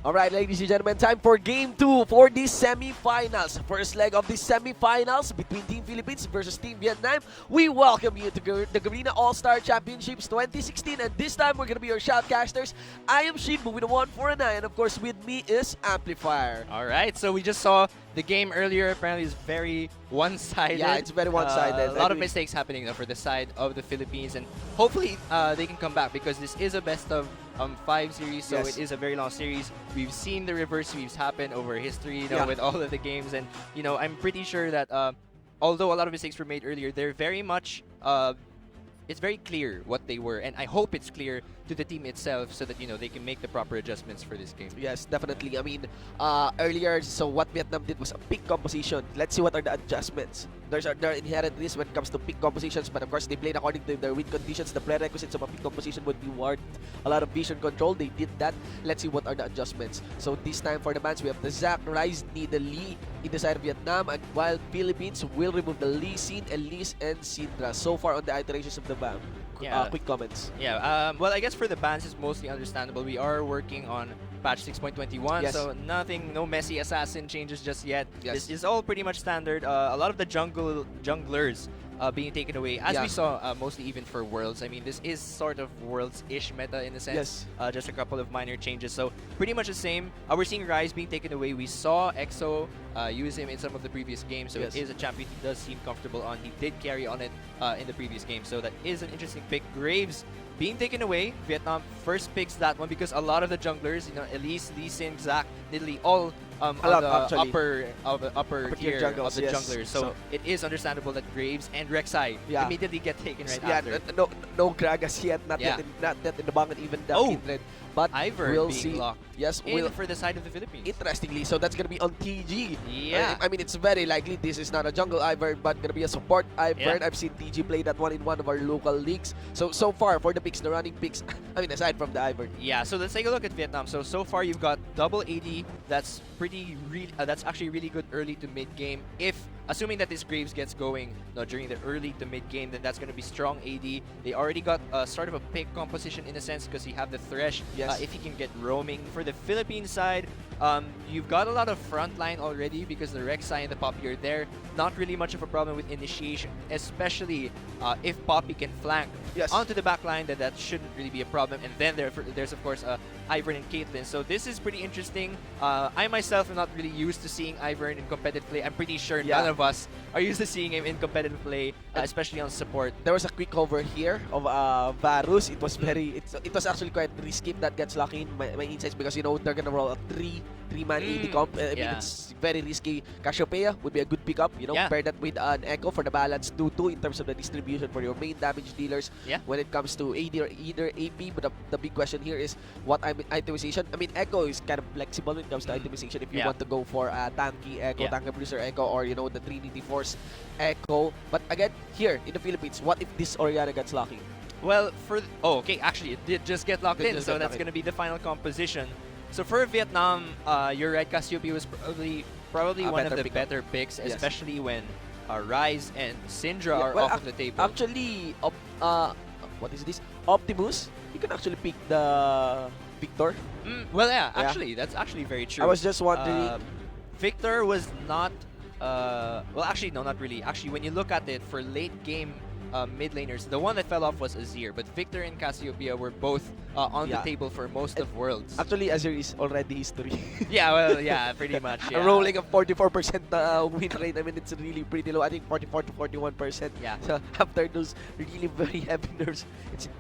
Alright, ladies and gentlemen, time for Game 2 for the semifinals. First leg of the semifinals between Team Philippines versus Team Vietnam. We welcome you to the Garena All-Star Championships 2016, and this time we're going to be your shoutcasters. I am Shinbu with a 1-4-9, and of course with me is Amplifier. Alright, so we just saw the game earlier. Apparently it's very one-sided. Yeah, it's very one-sided. A lot of mistakes happening for the side of the Philippines, and hopefully they can come back because this is a best of 5 series, so Yes. it is a very long series. We've seen the reverse sweeps happen over history, you know, Yeah. with all of the games, and you know, I'm pretty sure that although a lot of mistakes were made earlier, they're very much it's very clear what they were, and I hope it's clear to the team itself so that, you know, they can make the proper adjustments for this game. Yes, definitely. I mean, earlier, so what Vietnam did was a pick composition. Let's see what are the adjustments. There are inherent risks when it comes to pick compositions, but of course, they played according to their win conditions. The prerequisites of a pick composition would be warned a lot of vision control. They did that. Let's see what are the adjustments. So this time for the bans, we have the Zac, Rise, the Lee in the side of Vietnam, and while Philippines will remove the Lee, Sin, Elise, and Syndra. So far on the iterations of the ban. Yeah. Quick comments. Yeah, well, I guess for the bans, it's mostly understandable. We are working on patch 6.21, Yes. so no messy assassin changes just yet. Yes. This is all pretty much standard. A lot of the junglers being taken away, as Yeah. we saw mostly even for Worlds. I mean, this is sort of Worlds-ish meta in a sense. Yes. Just a couple of minor changes, so pretty much the same. We're seeing Rise being taken away. We saw EXO use him in some of the previous games, so Yes. it is a champion he does seem comfortable on. He did carry on it in the previous game, so that is an interesting pick. Graves being taken away. Vietnam first picks that one because a lot of the junglers, you know, Elise, Lee Sin, Zac, Nidalee, all on lot, the actually. upper tier tier of jungles, the yes. junglers. So it is understandable that Graves and Rek'Sai Yeah. immediately get taken right Yeah, after. no Gragas yet, not Yeah. yet in the bank, and even the Oh! Kindred. But Ivern we'll being see. locked Yes, in we'll. for the side of the Philippines. Interestingly, so that's gonna be on TG. Yeah. I mean, it's very likely this is not a jungle Ivern, but gonna be a support Ivern. Yeah. I've seen TG play that one in one of our local leagues. So far for the picks, the running picks. I mean, aside from the Ivern. Yeah, so let's take a look at Vietnam. So far you've got double AD. That's that's actually really good early to mid game. Assuming that this Graves gets going during the early to mid game, then that's going to be strong AD. They already got sort of a pick composition in a sense because you have the Thresh. Yes. If he can get roaming. For the Philippine side, you've got a lot of frontline already because the Rek'Sai and the Poppy are there. Not really much of a problem with initiation, especially if Poppy can flank Yes. onto the back line, then that shouldn't really be a problem. And then there's of course Ivern and Caitlyn. So this is pretty interesting. I myself am not really used to seeing Ivern in competitive play. I'm pretty sure Yeah. none of us are used to seeing him in competitive play, especially on support. There was a quick cover here of Varus. It was it was actually quite risky if that gets lucky in my insights because you know they're gonna roll a three-man AD comp. I mean, Yeah. it's very risky. Cassiopeia would be a good pickup. You know, Yeah. pair that with an Echo for the balance 2-2 in terms of the distribution for your main damage dealers. Yeah. When it comes to AD or either AP, but the big question here is what itemization. I mean, Echo is kind of flexible when it comes to itemization. If you Yeah. want to go for a tanky Echo, Yeah. tanky bruiser Echo, or you know the Trinity Force Echo. But again, here in the Philippines, what if this Oriana gets lucky? Well, okay, actually it did just get locked Did in, just so get that's locked in. going to be the final composition. So for Vietnam, you're right, Cassiopeia was probably A one of better the pickup. better picks, Yes. especially when Rise and Syndra Yeah, are well, off of the table. Actually, what is this? Optimus, you can actually pick the Victor. Well, yeah, Yeah. actually, that's actually very true. I was just wondering. Victor was not. Well, actually, no, not really. Actually, when you look at it for late game mid laners, the one that fell off was Azir, but Victor and Cassiopeia were both on the Yeah. table for most of Worlds. Actually, Azir is already history. Yeah, well, yeah, pretty much. A Yeah. rolling of 44% win rate. I mean, it's really pretty low. I think 44 to 41%. Yeah. So after those really very heavy nerfs,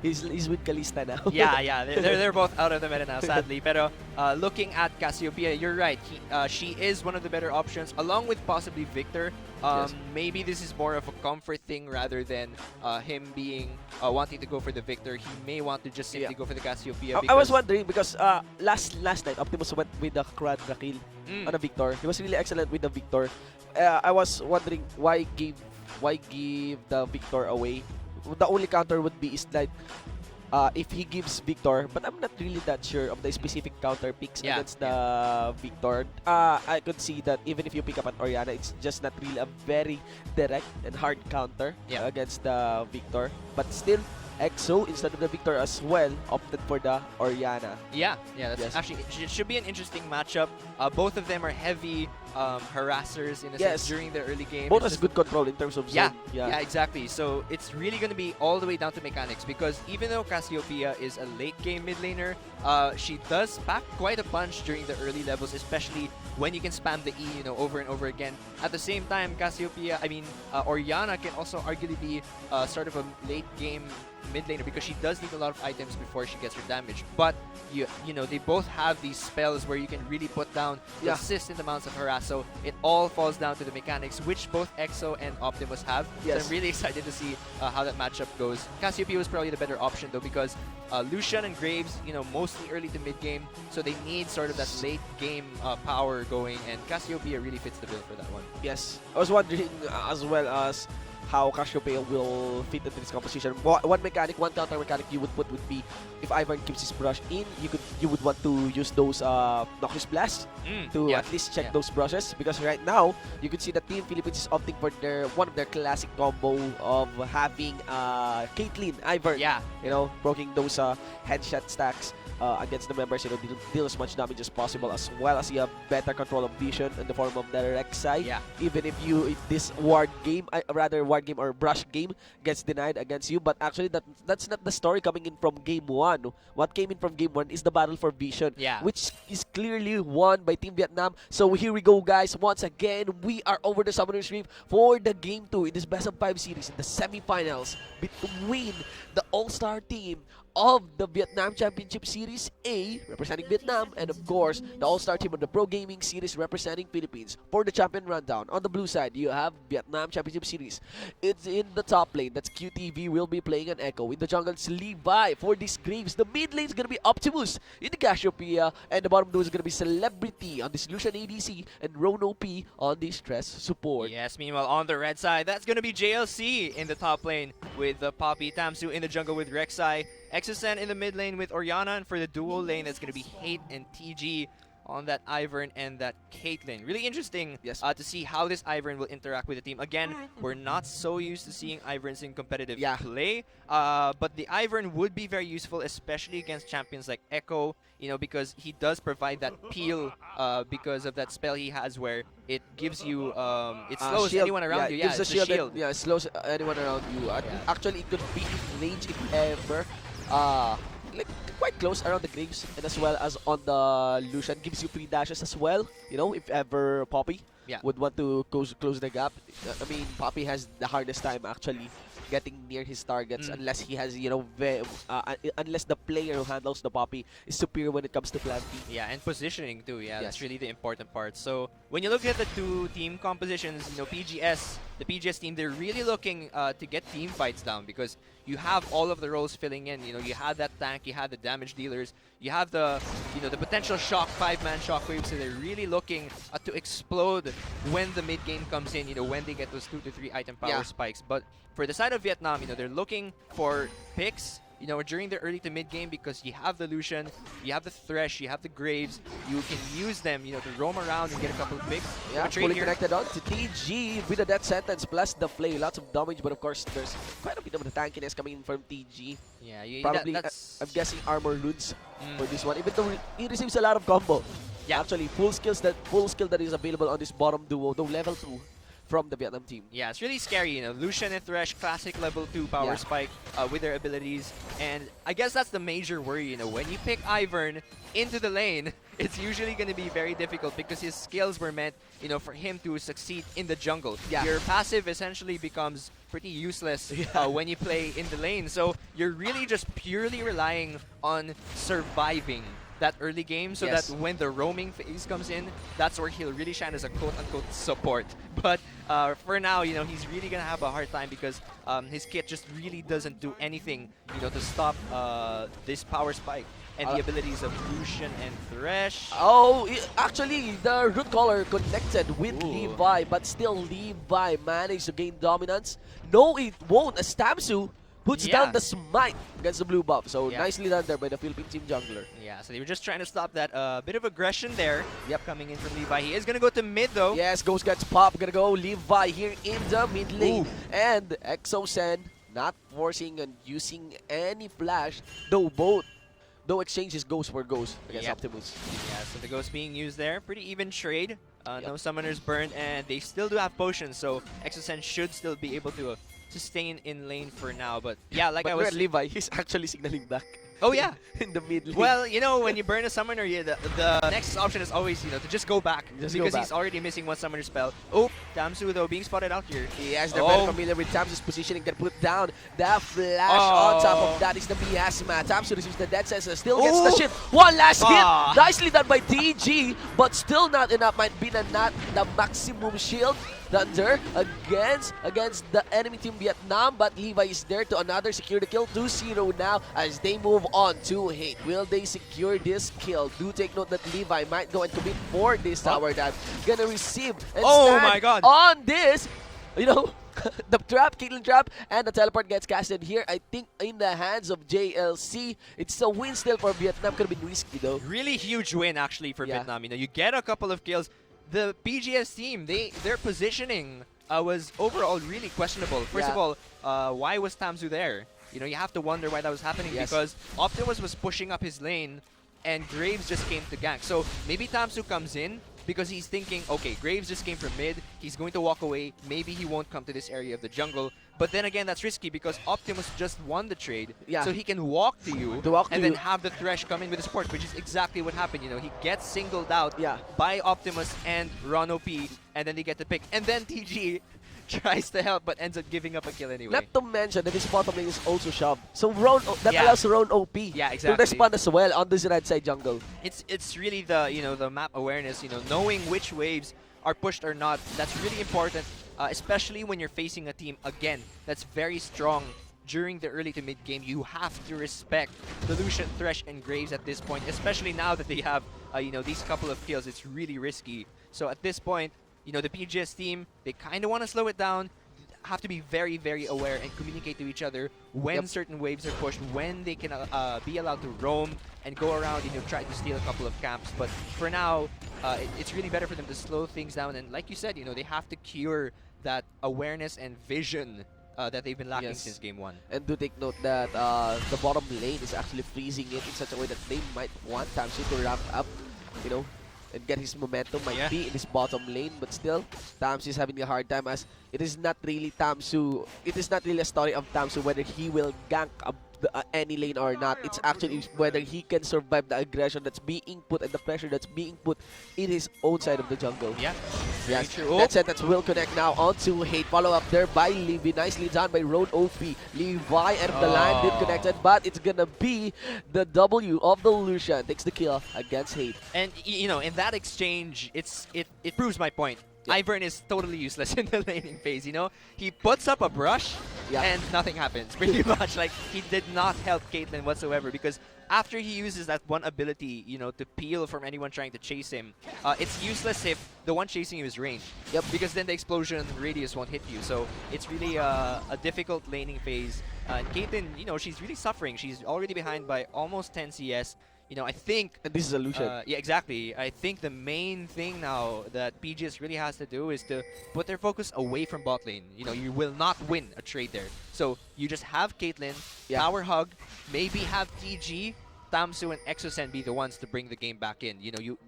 he's with Kalista now. Yeah, they're both out of the meta now, sadly. Pero looking at Cassiopeia, you're right. She is one of the better options, along with possibly Victor. Yes. Maybe this is more of a comfort thing rather than him being wanting to go for the Victor. He may want to just simply Yeah. go for the Cassiopeia. I was wondering because last night Optimus went with the Quadra kill on the Mm, Victor. He was really excellent with the Victor. I was wondering why give the Victor away. The only counter would be is like if he gives Victor, but I'm not really that sure of the specific counter picks Yeah, against the Victor. I could see that even if you pick up an Oriana, it's just not really a very direct and hard counter Yeah. against the Victor. But still, EXO, instead of the Victor as well, opted for the Oriana. Yeah, that's Yes. actually it should be an interesting matchup. Both of them are heavy harassers in a sense during the early game. Both It's has good control in terms of yeah, zone. yeah, exactly. So it's really going to be all the way down to mechanics because even though Cassiopeia is a late game mid laner, she does pack quite a punch during the early levels, especially when you can spam the E, over and over again. At the same time, Oriana can also arguably be sort of a late game mid laner because she does need a lot of items before she gets her damage. But they both have these spells where you can really put down consistent amounts of harass. So it all falls down to the mechanics, which both EXO and Optimus have. So I'm really excited to see how that matchup goes. Cassiopeia was probably the better option though because Lucian and Graves, mostly early to mid game, so they need sort of that late game power going, and Cassiopeia really fits the bill for that one. Yes. I was wondering as well as how Cassiopeia will fit into this composition. One counter mechanic you would put would be if Ivan keeps his brush in, you would want to use those Noxious Blasts to at least check those brushes, because right now you could see that Team Philippines is opting for one of their classic combo of having Caitlyn, Ivern, proking those headshot stacks against the members, deal as much damage as possible, as well as you have better control of vision in the form of the Rek'Sai. Even if this ward game or brush game gets denied against you, but actually that's not the story coming in from game 1. What came in from game 1 is the battle for vision, which is clearly won by Team Vietnam. So here we go, guys. Once again, we are over the Summoner's Reef for the game 2 in this best of 5 series in the semifinals between the all-star team of the Vietnam Championship Series A, representing Vietnam, and of course, the All-Star team of the Pro Gaming Series representing Philippines. For the champion rundown, on the blue side, you have Vietnam Championship Series. It's in the top lane. That's QTV will be playing an Echo. In the jungle, it's Levi. For these Graves, the mid lane is going to be Optimus in the Cassiopeia, and the bottom two is going to be Celebrity on the Solution ADC, and Rono P on the Stress support. Yes, meanwhile, on the red side, that's going to be JLC in the top lane with Poppy, Tamsu in the jungle with Rek'Sai, Exosen in the mid lane with Oriana, and for the duo lane, that's going to be Hate and TG on that Ivern and that Caitlyn. Really interesting to see how this Ivern will interact with the team. Again, we're not so used to seeing Iverns in competitive play, but the Ivern would be very useful, especially against champions like Echo, because he does provide that peel because of that spell he has where it gives you, it slows anyone around you. It gives it's a a shield. it slows anyone around you. Actually, it could be in range if ever. Like quite close around the Graves, and as well as on the Lucian, gives you free dashes as well, if ever Poppy would want to close the gap. I mean, Poppy has the hardest time actually getting near his targets unless he has, unless the player who handles the Poppy is superior when it comes to planting. Yeah, and positioning too. Yeah, that's really the important part. So when you look at the two team compositions, the PGS team, they're really looking to get team fights down because you have all of the roles filling in. You have that tank, you have the damage dealers, you have the the potential shock 5-man shockwave. So they're really looking to explode when the mid game comes in. When they get those 2 to 3 item power spikes. But for the side of Vietnam, they're looking for picks, during the early to mid game, because you have the Lucian, you have the Thresh, you have the Graves. You can use them, to roam around and get a couple of picks. Fully connected on to TG with a death sentence plus the flay. Lots of damage, but of course there's quite a bit of the tankiness coming in from TG. Yeah, probably I'm guessing armor runes for this one, even though he receives a lot of combo. Actually, full skill that is available on this bottom duo, though level 2. From the Vietnam team. Yeah, it's really scary, Lucian and Thresh, classic level 2 power spike with their abilities. And I guess that's the major worry, when you pick Ivern into the lane, it's usually going to be very difficult because his skills were meant, for him to succeed in the jungle. Your passive essentially becomes pretty useless when you play in the lane. So you're really just purely relying on surviving that early game, so that when the roaming phase comes in, that's where he'll really shine as a quote-unquote support. But for now, he's really gonna have a hard time because his kit just really doesn't do anything, to stop this power spike and the abilities of Lucian and Thresh. Actually, the root caller connected with Levi, but still Levi managed to gain dominance. No, it won't, as Tamsu puts down the smite against the blue buff. So nicely done there by the Philippine team jungler. Yeah, so they were just trying to stop that bit of aggression there. Coming in from Levi. He is going to go to mid though. Yes, Ghost gets pop. Gonna go Levi here in the mid lane. And Exosen not forcing and using any flash, though exchanges goes for goes against Yep. Optimus. Yeah, so the ghost being used there. Pretty even trade. Yep. No summoners burned, and they still do have potions, so Exosen should still be able to sustain in lane for now. But yeah, like But I look was. at Levi, he's actually signaling back. Oh yeah. In the mid lane. Well, you know, when you burn a summoner, the next option is always, you know, to just go back. Just go because back. he's already missing one summoner spell. Oh, Damsu, though, being spotted out here. Yes, they're Oh. very familiar with Tamsu's positioning. Can put down the flash on top Oh. of that is the miasma. Tamsu receives the dead sense, still gets Oh. the shift. One last Ah. hit. Nicely done by TG, but still not enough. Might be not the maximum shield. Thunder against the enemy team Vietnam, but Levi is there to another secure the kill. 2-0 now as they move on to Hate. Will they secure this kill? Do take note that Levi might go and commit for this tower dive. Gonna receive and Oh stand my God. on this. You know, the trap, Caitlyn trap, and the teleport gets casted here. I think in the hands of JLC. It's a win still for Vietnam. Could have been risky though. Really huge win, actually, for Yeah. Vietnam. You know, you get a couple of kills. The PGS team, their positioning was overall really questionable. First Yeah. of all, why was Tamsu there? You know, you have to wonder why that was happening Yes. because Optimus was pushing up his lane and Graves just came to gank. So maybe Tamsu comes in because he's thinking, okay, Graves just came from mid, he's going to walk away, maybe he won't come to this area of the jungle. But then again, that's risky because Optimus just won the trade, Yeah. so he can walk to you To walk and to then you. have the Thresh come in with the support, which is exactly what happened. You know, he gets singled out Yeah. by Optimus and Ron OP, and then they get the pick. And then TG tries to help, but ends up giving up a kill anyway. Not to mention that his bottom lane is also shoved. So that Yeah. allows Ron OP Yeah, to exactly. respond as well on this right side jungle. It's really the map awareness, knowing which waves are pushed or not. That's really important, especially when you're facing a team again that's very strong during the early to mid game. You have to respect the Lucian, Thresh, and Graves at this point, especially now that they have these couple of kills. It's really risky. So at this point, the PGS team, they kind of want to slow it down. Have to be very, very aware and communicate to each other when Yep. certain waves are pushed, when they can be allowed to roam and go around, try to steal a couple of camps. But for now, it's really better for them to slow things down. And like you said, they have to cure that awareness and vision that they've been lacking Yes. since game one. And do take note that the bottom lane is actually freezing it in such a way that they might want Tamsu to ramp up, and get his momentum. Might Yeah. be in his bottom lane, but still, Tamsu is having a hard time as it is not really Tamsu. It is not really a story of Tamsu whether he will gank any lane or not. It's actually whether he can survive the aggression that's being put and the pressure that's being put in his own side of the jungle. Yeah, very Yes, true. that's it. That will connect now onto Hate. Follow up there by Levi. Nicely done by Road OP. Levi end of the line did Oh. connected, but it's gonna be the W of the Lucian. Takes the kill against Hate. And in that exchange, it proves my point. Yeah. Ivern is totally useless in the laning phase. He puts up a brush, Yeah. and nothing happens. Pretty much, like he did not help Caitlyn whatsoever because after he uses that one ability, to peel from anyone trying to chase him, it's useless if the one chasing you is ranged. Yep. Because then the explosion radius won't hit you. So it's really a difficult laning phase. And Caitlyn, she's really suffering. She's already behind by almost 10 CS. I think And this is a Lucian. yeah, exactly. I think the main thing now that PGS really has to do is to put their focus away from bot lane. You will not win a trade there. So you just have Caitlyn, Yeah. power hug, maybe have TG, Tamsu, and Exosen be the ones to bring the game back in.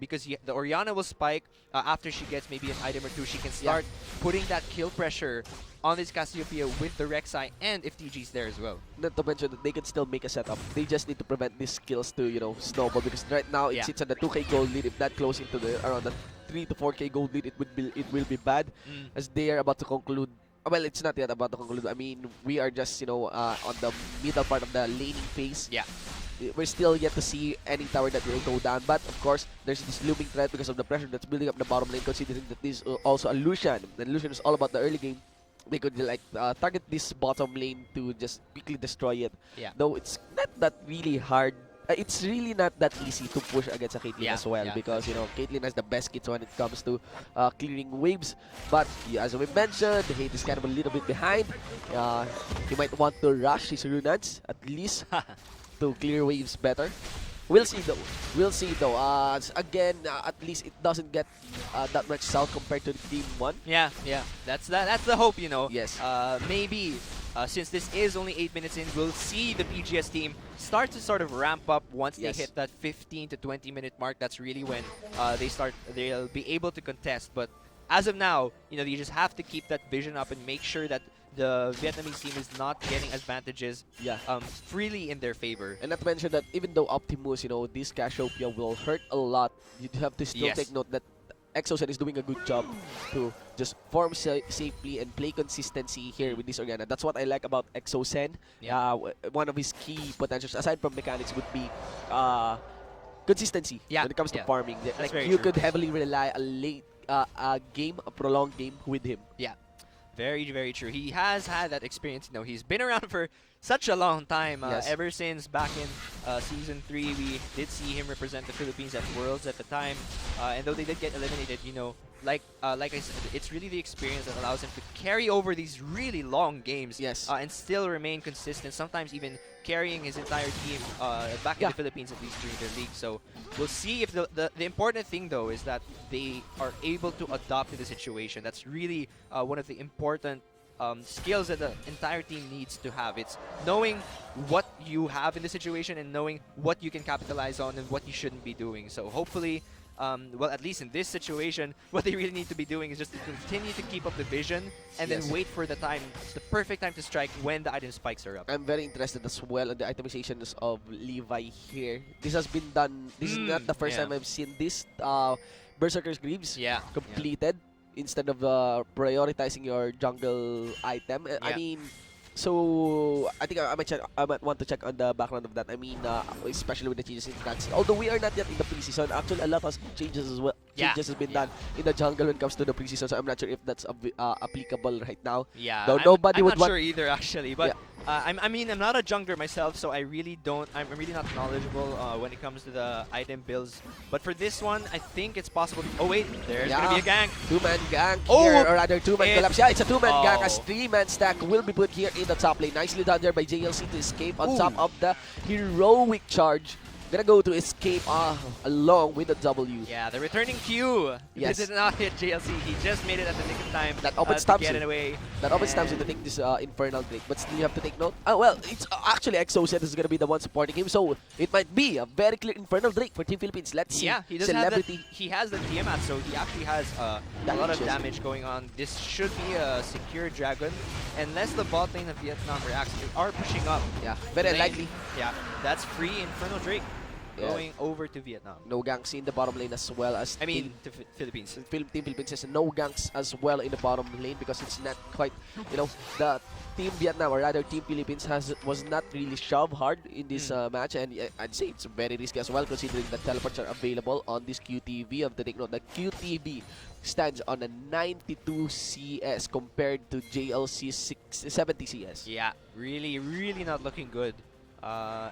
Because the Orianna will spike after she gets maybe an item or two. She can start putting that kill pressure on this Cassiopeia with the Rek'Sai, and if TG's there as well. Not to mention that they can still make a setup. They just need to prevent these skills to, snowball, because right now it Yeah. sits on the 2k gold lead. If that close into around the 3 to 4k gold lead, it will be bad as they are about to conclude. Well, it's not yet about to conclude. I mean, we are just, on the middle part of the laning phase. Yeah. We're still yet to see any tower that will go down, but of course there's this looming threat because of the pressure that's building up the bottom lane, considering that this is also a Lucian. The Lucian is all about the early game. They could target this bottom lane to just quickly destroy it. Yeah. Though it's not that really hard. It's really not that easy to push against a Caitlyn Yeah, as well, yeah. because Caitlyn has the best kits when it comes to clearing waves. But as we mentioned, the Hate is kind of a little bit behind. He might want to rush his Runans at least to clear waves better. We'll see though. Again, at least it doesn't get that much south compared to the team one. Yeah, that's the hope, Yes. Maybe since this is only 8 minutes in, we'll see the PGS team start to sort of ramp up once they Yes. hit that 15 to 20 minute mark. That's really when they'll be able to contest. But as of now, you just have to keep that vision up and make sure that the Vietnamese team is not getting advantages Yeah. freely in their favor. And not to mention that even though Optimus, this Cassiopeia will hurt a lot, you have to still Yes. take note that Exocet is doing a good job to just form safely and play consistency here with this Organa. That's what I like about Exocet. Yeah. One of his key potentials, aside from mechanics, would be consistency Yeah, when it comes to yeah. farming. That's very you true. could heavily rely a prolonged game with him. Yeah, very, very true. He has had that experience. He's been around for such a long time. Yes. Ever since back in Season 3, we did see him represent the Philippines at Worlds at the time. And though they did get eliminated, like I said, it's really the experience that allows him to carry over these really long games. Yes. And still remain consistent, sometimes even carrying his entire team back in Yeah. the Philippines, at least during their league. So we'll see if the important thing, though, is that they are able to adapt to the situation. That's really one of the important skills that the entire team needs to have. It's knowing what you have in the situation and knowing what you can capitalize on and what you shouldn't be doing. So hopefully, well, at least in this situation, what they really need to be doing is just to continue to keep up the vision and Yes. then wait for the perfect time to strike when the item spikes are up. I'm very interested as well on the itemizations of Levi here. This has been done. This is not the first yeah. time I've seen this. Berserker's Greaves Yeah. completed instead of prioritizing your jungle item. I Yeah. mean, so I think I might check. I might want to check on the background of that. I mean, especially with the changes in tracks. Although we are not yet in the preseason, actually a lot of changes as well. Yeah. Changes has been Yeah. done in the jungle when it comes to the preseason. So I'm not sure if that's applicable right now. Yeah, Though I'm, nobody I'm would not want- sure either, actually. But I'm not a jungler myself, so I'm really not knowledgeable when it comes to the item builds. But for this one, I think it's possible. Oh wait, there's gonna be a gank. Two-man gank Oh, here, or rather two-man collapse. Yeah, it's a two-man gank as Oh. three-man stack will be put here in the top lane. Nicely done there by JLC to escape on Ooh. top of the heroic charge. Gonna go to escape along with the W. Yeah, the returning Q. Yes. This did not hit JLC. He just made it at the nick of time. That opens to stabs get you. it away. That opens times you to take this Infernal Drake, but still you have to take note. Well, it's actually Exocet is gonna be the one supporting him, so it might be a very clear Infernal Drake for Team Philippines. Let's see. Yeah, he does have that. Celebrity. He has the Tiamat, so he actually has a lot of Damages. damage going on. This should be a secure dragon, unless the bot lane of Vietnam reacts. They are pushing up. Yeah, very Lane. likely. Yeah, that's free Infernal Drake Yeah. going over to Vietnam. No ganks in the bottom lane as well as I mean, to Philippines. Team Philippines has no ganks as well in the bottom lane because it's not quite, the Team Vietnam or rather Team Philippines was not really shoved hard in this match, and I'd say it's very risky as well considering that teleports are available on this QTV of the take note. The QTV stands on a 92 CS compared to JLC's 70 CS. Yeah, really, really not looking good.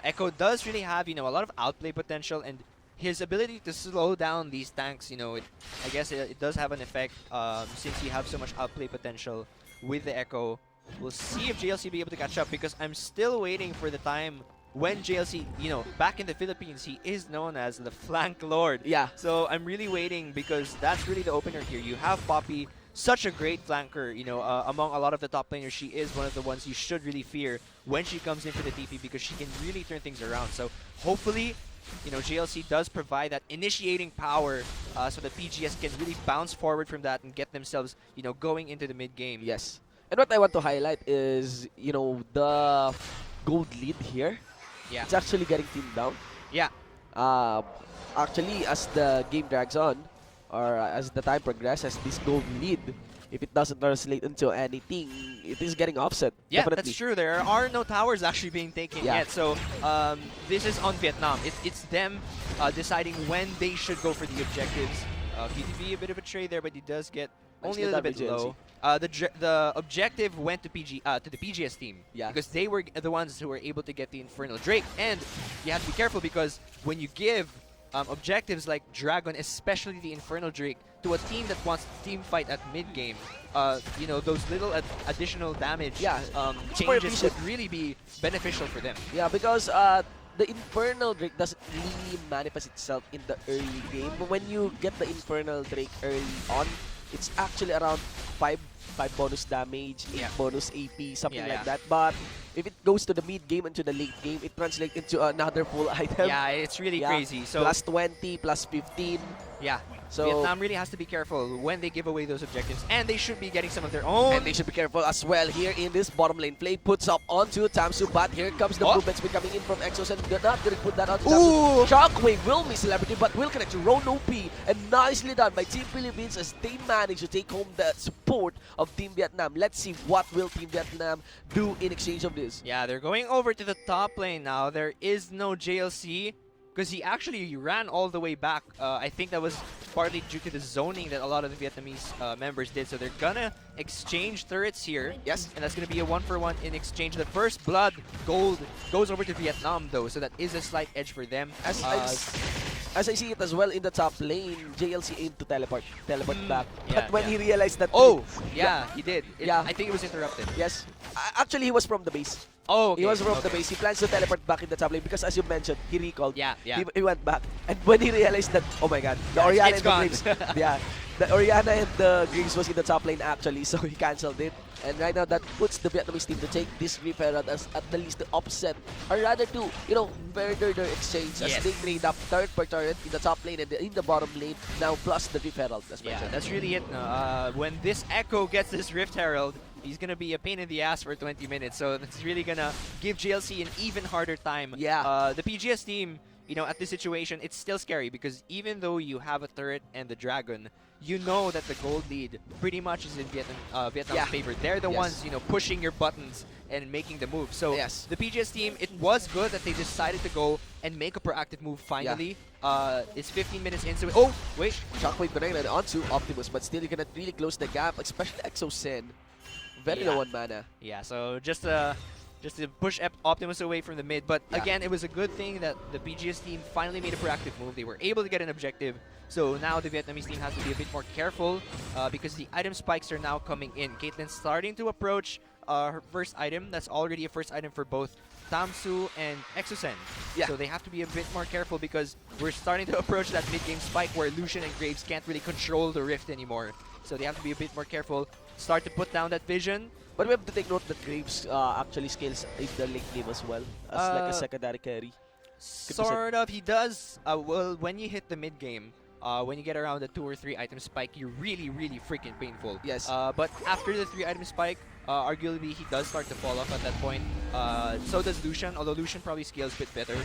Echo does really have, a lot of outplay potential, and his ability to slow down these tanks, I guess it does have an effect since you have so much outplay potential with the Echo. We'll see if JLC be able to catch up because I'm still waiting for the time when JLC, back in the Philippines, he is known as the Flank Lord. Yeah. So I'm really waiting because that's really the opener here. You have Poppy, such a great flanker, among a lot of the top laners. She is one of the ones you should really fear when she comes in for the TP because she can really turn things around. So hopefully, JLC does provide that initiating power so the PGS can really bounce forward from that and get themselves, going into the mid game. Yes. And what I want to highlight is, the gold lead here. Yeah. It's actually getting pinned down. Yeah. Actually, as the game drags on, or as the time progresses, this gold lead, if it doesn't translate into anything, it is getting offset. Yeah, definitely. that's true. There are no towers actually being taken Yeah. yet. So this is on Vietnam. It's them deciding when they should go for the objectives. QTV, a bit of a trade there, but he does get only a little bit low. The objective went to the PGS team. Yeah. Because they were the ones who were able to get the Infernal Drake. And you have to be careful because when you give objectives like Dragon, especially the Infernal Drake, to a team that wants to team fight at mid game, those little additional damage Yeah, it's more changes efficient. would really be beneficial for them. Yeah, because the Infernal Drake doesn't really manifest itself in the early game. But when you get the Infernal Drake early on, it's actually around 5 bonus damage, 8 Yeah. bonus AP, something Yeah, like yeah. that. But if it goes to the mid game and to the late game, it translates into another full item. Yeah, it's really Yeah. crazy. So Plus 20, plus 15. yeah, So Vietnam really has to be careful when they give away those objectives, and they should be getting some of their own. and they should be careful as well here in this bottom lane. Play puts up onto Tamsu, but here comes the Oh. movements coming in from Exos, and they're not gonna put that onto Ooh. Tamsu. Shockwave will miss Celebrity, but will connect to Roan OP, and nicely done by Team Philippines as they manage to take home the support of Team Vietnam. Let's see what will Team Vietnam do in exchange of this. Yeah, they're going over to the top lane now. There is no JLC because he actually ran all the way back. I think that was partly due to the zoning that a lot of the Vietnamese members did. So they're gonna exchange turrets here. Yes. And that's gonna be a 1-for-1 in exchange. The first blood gold goes over to Vietnam though, so that is a slight edge for them. As I see it as well in the top lane, JLC aimed to teleport back. yeah, But when yeah. he realized that... Oh, yeah, he did. Yeah. I think it was interrupted. Yes. Actually, he was from the base. Oh, okay. He was from the okay. base. He plans to teleport back in the top lane because, as you mentioned, he recalled. Yeah, yeah. He went back. And when he realized that, oh my god, the Yeah, Oriana it's and the gone. Graves. Yeah, the Oriana and the Graves was in the top lane actually, so he cancelled it. And right now, that puts the Vietnamese team to take this referral as at the least to offset, or rather to, further their exchange as Yes. they trade up third per turret in the top lane and in the bottom lane, now plus the referral. Yeah, that's really it. When this Echo gets this Rift Herald, he's going to be a pain in the ass for 20 minutes. So that's really going to give GLC an even harder time. Yeah. The PGS team, at this situation, it's still scary because even though you have a turret and the dragon, you know that the gold lead pretty much is in Vietnam's Yeah. favor. They're the Yes. ones, pushing your buttons and making the move. So Yes. the PGS team, it was good that they decided to go and make a proactive move finally. It's 15 minutes into it. Oh, wait. Shockwave connected onto Optimus, but still you cannot really close the gap, especially Exosen. Very Yeah. low on mana. Yeah, so just to push Optimus away from the mid. But Yeah. again, it was a good thing that the PGS team finally made a proactive move. They were able to get an objective. So now the Vietnamese team has to be a bit more careful because the item spikes are now coming in. Caitlyn's starting to approach her first item. That's already a first item for both Tamsu and Exosen. Yeah. So they have to be a bit more careful because we're starting to approach that mid-game spike where Lucian and Graves can't really control the Rift anymore. So they have to be a bit more careful. Start to put down that vision. But we have to take note that Graves actually scales in the late game as well, as like a secondary carry. Sort of, he does. Well, when you hit the mid game, when you get around the 2 or 3 item spike, you're really, really freaking painful. Yes. But after the 3 item spike, arguably he does start to fall off at that point. So does Lucian, although Lucian probably scales a bit better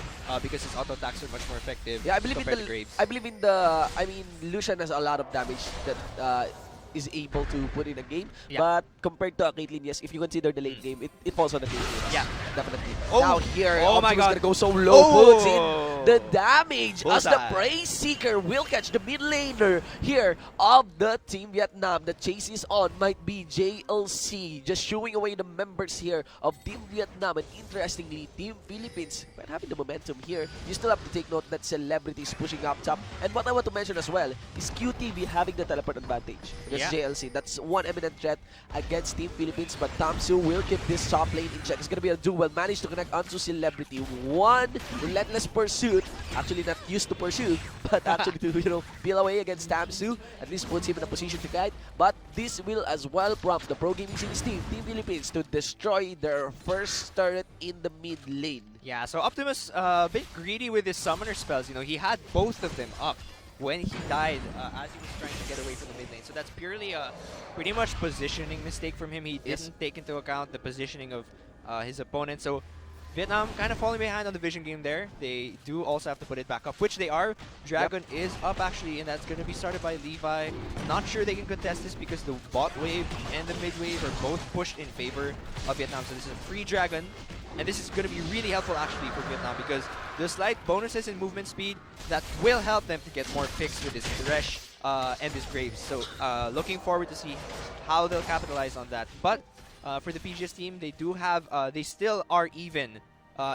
because his auto attacks are much more effective. Yeah, I believe compared in to Graves. I mean, Lucian has a lot of damage that is able to put in a game. Yeah. But compared to Caitlyn, yes, if you consider the late game, it falls on the Caitlyn. Yeah. Definitely. Oh. Now here, Oh my Optimus God. gonna go so low, puts in Oh. the damage as the Bullseye. Praise Seeker will catch the mid laner here of the Team Vietnam. The chase is on, might be JLC, just shooing away the members here of Team Vietnam. And interestingly, Team Philippines, when having the momentum here, you still have to take note that Celebrity is pushing up top. And what I want to mention as well is QTV having the teleport advantage against Yeah. JLC. That's one eminent threat against Team Philippines, but Tamsu will keep this top lane in check. It's gonna be a duel. Managed to connect onto Celebrity. One relentless pursuit. Actually not used to pursue, but actually to peel away against Tamsu. At least puts him in a position to guide. But this will as well prompt the pro gaming series team, Team Philippines, to destroy their first turret in the mid lane. Yeah, so Optimus a bit greedy with his summoner spells. He had both of them up when he died as he was trying to get away from the mid lane. So that's purely a pretty much positioning mistake from him. He Yes. didn't take into account the positioning of his opponent. So Vietnam kind of falling behind on the vision game there. They do also have to put it back up, which they are. Dragon is up actually, and that's going to be started by Levi. Not sure they can contest this because the bot wave and the mid wave are both pushed in favor of Vietnam. So this is a free Dragon. And this is going to be really helpful actually for Vietnam because the slight bonuses in movement speed that will help them to get more picks with this Thresh and this Graves. So looking forward to see how they'll capitalize on that. But for the PGS team, they do have, they still are even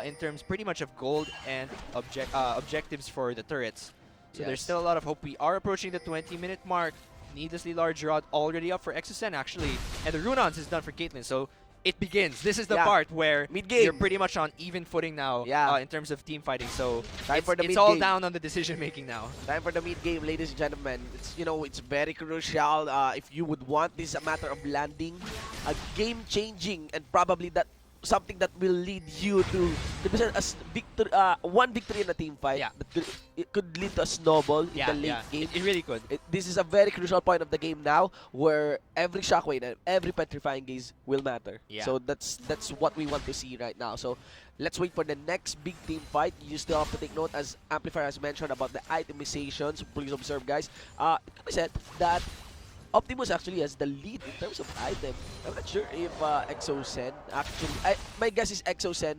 in terms pretty much of gold and objectives for the turrets. So there's Yes. still a lot of hope. We are approaching the 20-minute mark. Needlessly large rod already up for Exosen actually. And the Runons is done for Caitlyn. So it begins. This is the Yeah. part where Mid-game. you're pretty much on even footing now Yeah. in terms of team fighting. So Time for the it's all mid-game. down on the decision making now. Time for the mid game, ladies and gentlemen. It's it's very crucial. If you would want this a matter of landing, a game changing, and probably that something that will lead you to victory. One victory in a team fight. Yeah. That it could lead to a snowball in the late game. It really could. This is a very crucial point of the game now, where every shockwave and every petrifying gaze will matter. Yeah. So that's what we want to see right now. So let's wait for the next big team fight. You still have to take note, as Amplifier has mentioned, about the itemizations. Please observe, guys. It can be said that Optimus actually has the lead in terms of item. I'm not sure if Exosen actually. My guess is Exosen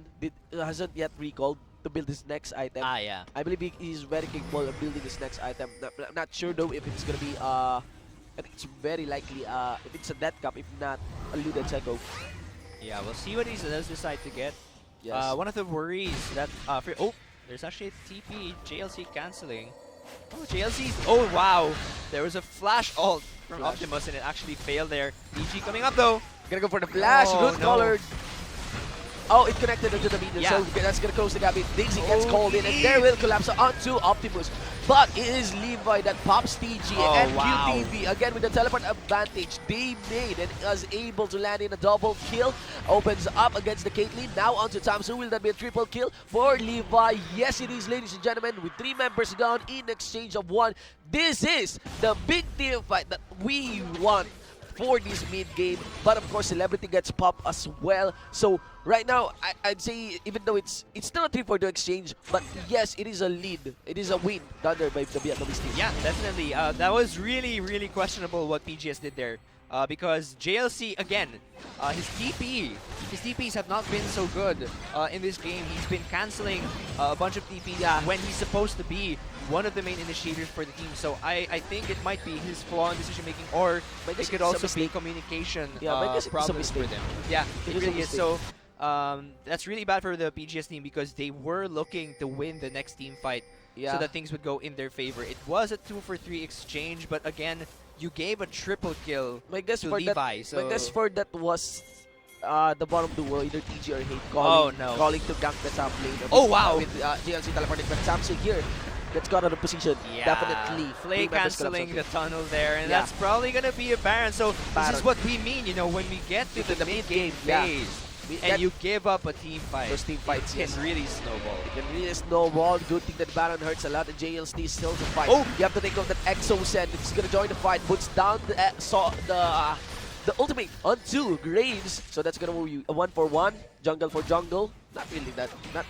hasn't yet recalled to build his next item. Yeah. I believe he is very capable of building his next item. Not sure though if it's gonna be I think it's very likely if it's a death cap, if not a Ludens Echo. Yeah, we'll see what he does decide to get. Yes. One of the worries that there's actually a TP JLC canceling. Oh, JLC. Oh wow, there was a flash ult from Optimus and it actually failed there. EG coming up though. Gonna go for the flash, Oh, root no. colored. Oh, it connected into the median, Yeah. so that's gonna close the gap. Daisy gets called in, and there will collapse onto Optimus. But it is Levi that pops TG and wow. QTV again with the teleport advantage. They made and was able to land in a double kill. Opens up against the Caitlyn. Now onto Tamsu. Will that be a triple kill for Levi? Yes, it is, ladies and gentlemen. With 3 members down in exchange of 1. This is the big team fight that we want for this mid game, but of course Celebrity gets popped as well. So right now I'd say, even though it's still a 3-4-2 exchange, but yes, it is a lead, it is a win done there by the Vietnamese team. Yeah, definitely. That was really questionable what PGS did there. Because JLC, again, his TPs have not been so good in this game. He's been canceling a bunch of TPs when he's supposed to be one of the main initiators for the team. So I think it might be his flaw in decision making, or it could also be communication problems for them. Yeah, it really is. So that's really bad for the PGS team, because they were looking to win the next team fight so that things would go in their favor. It was a 2-for-3 exchange, but again, you gave a triple kill My guess to for Levi. that, my guess So for that was the bottom duo, either TG or Hate, calling to gank the top lane. Oh, wow. With GLC teleporting, but Samsung here gets got out of position. Definitely. Flay canceling the tunnel there, and Yeah. that's probably gonna be a Baron. So this Baron. is what we mean, when we get to the mid-game phase and you give up a team fight. Those team fights, It can really snowball. It can really snowball. Good thing that Baron hurts a lot, and JLC still to fight. Oh! You have to take note that Exosen is gonna join the fight, puts down the ultimate onto Graves. So that's gonna move you a 1-for-1, jungle for jungle. Not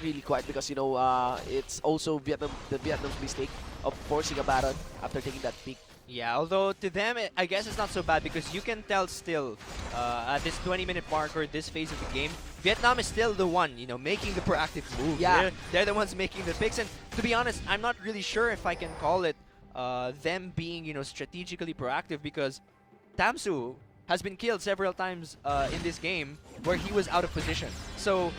really quite, because it's also the Vietnam's mistake of forcing a Baron after taking that pick. Yeah, although to them, I guess it's not so bad, because you can tell still at this 20-minute mark, or this phase of the game, Vietnam is still the one, making the proactive move. Yeah. They're the ones making the picks, and to be honest, I'm not really sure if I can call it them being, strategically proactive, because Tamsu has been killed several times in this game where he was out of position. So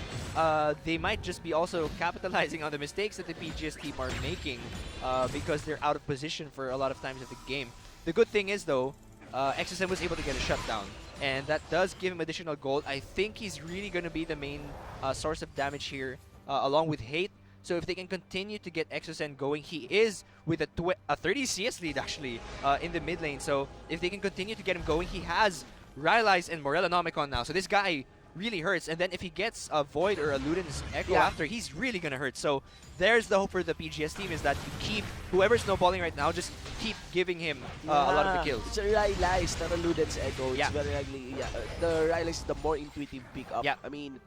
they might just be also capitalizing on the mistakes that the PGS team are making because they're out of position for a lot of times of the game. The good thing is, though, XSM was able to get a shutdown, and that does give him additional gold. I think he's really going to be the main source of damage here, along with Hate. So if they can continue to get XSN going, he is with a 30 CS lead actually in the mid lane. So if they can continue to get him going, he has Rylai's and Morellonomicon now. So this guy really hurts. And then if he gets a Void or a Ludens Echo after, he's really going to hurt. So there's the hope for the PGS team, is that you keep whoever's snowballing right now, just keep giving him a lot of the kills. It's a Rylai's, not a Ludens Echo. It's Yeah. very ugly. Yeah, the Rylai's is the more intuitive pickup. Yeah. I mean,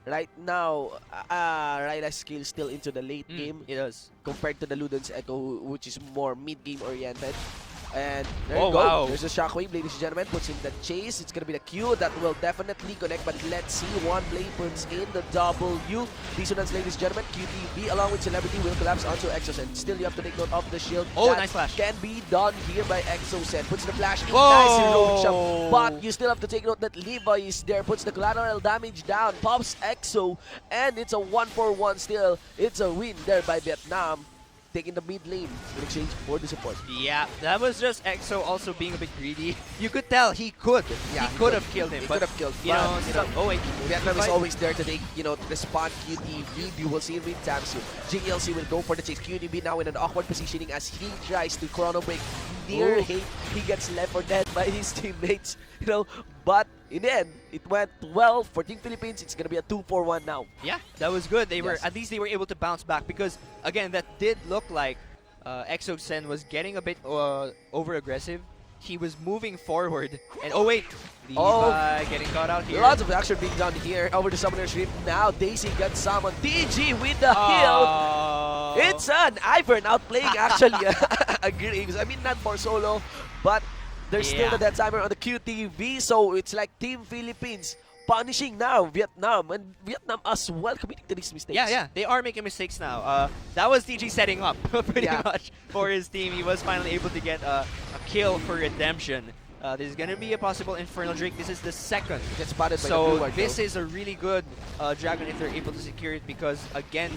right now, Rylai's skill is still into the late game It does. compared to the Ludens Echo, which is more mid-game oriented. And there Oh, you go. wow. There's a shockwave, ladies and gentlemen. Puts in the chase. It's going to be the Q that will definitely connect. But let's see. One play puts in the W. Dissonance, ladies and gentlemen. QTV along with Celebrity will collapse onto Exosen. Still, you have to take note of the shield. Oh, that nice flash. Can be done here by Exosen. Puts the flash in. Whoa. Nice road shot. But you still have to take note that Levi is there. Puts the collateral damage down. Pops Exo. And it's a 1-for-1 still. It's a win there by Vietnam. taking the mid lane in exchange for the support. Yeah, that was just EXO also being a bit greedy. You could tell he could. Yeah, he could have killed him. He But could have killed. you know, oh wait, Vietnam is fight- always there to take, respond QTV. You will see with Tamsu. JLC will go for the chase. QTV now in an awkward positioning as he tries to chrono break near Ooh. Hate. He gets left for dead by his teammates. But in the end, it went well for Team Philippines. It's gonna be a 2-4-1 now. Yeah, that was good. They were Yes. at least they were able to bounce back because again, that did look like EXO Sen was getting a bit over aggressive. He was moving forward, and oh wait, Levi getting caught out here. Lots of action being done here over the Summoner's Rift. Now Daisy gets summoned. DG with the heal. Oh. It's an Ivern outplaying actually Graves. I mean, not for solo, but there's still the dead timer on the QTV. So it's like Team Philippines punishing now Vietnam, and Vietnam as well committing to these mistakes. Yeah, they are making mistakes now. That was DG setting up pretty Yeah. much for his team. He was finally able to get a kill for redemption. This is gonna be a possible Infernal Drake. This is the second. Gets spotted by the So blue ward, this though. is a really good Dragon if they're able to secure it because again,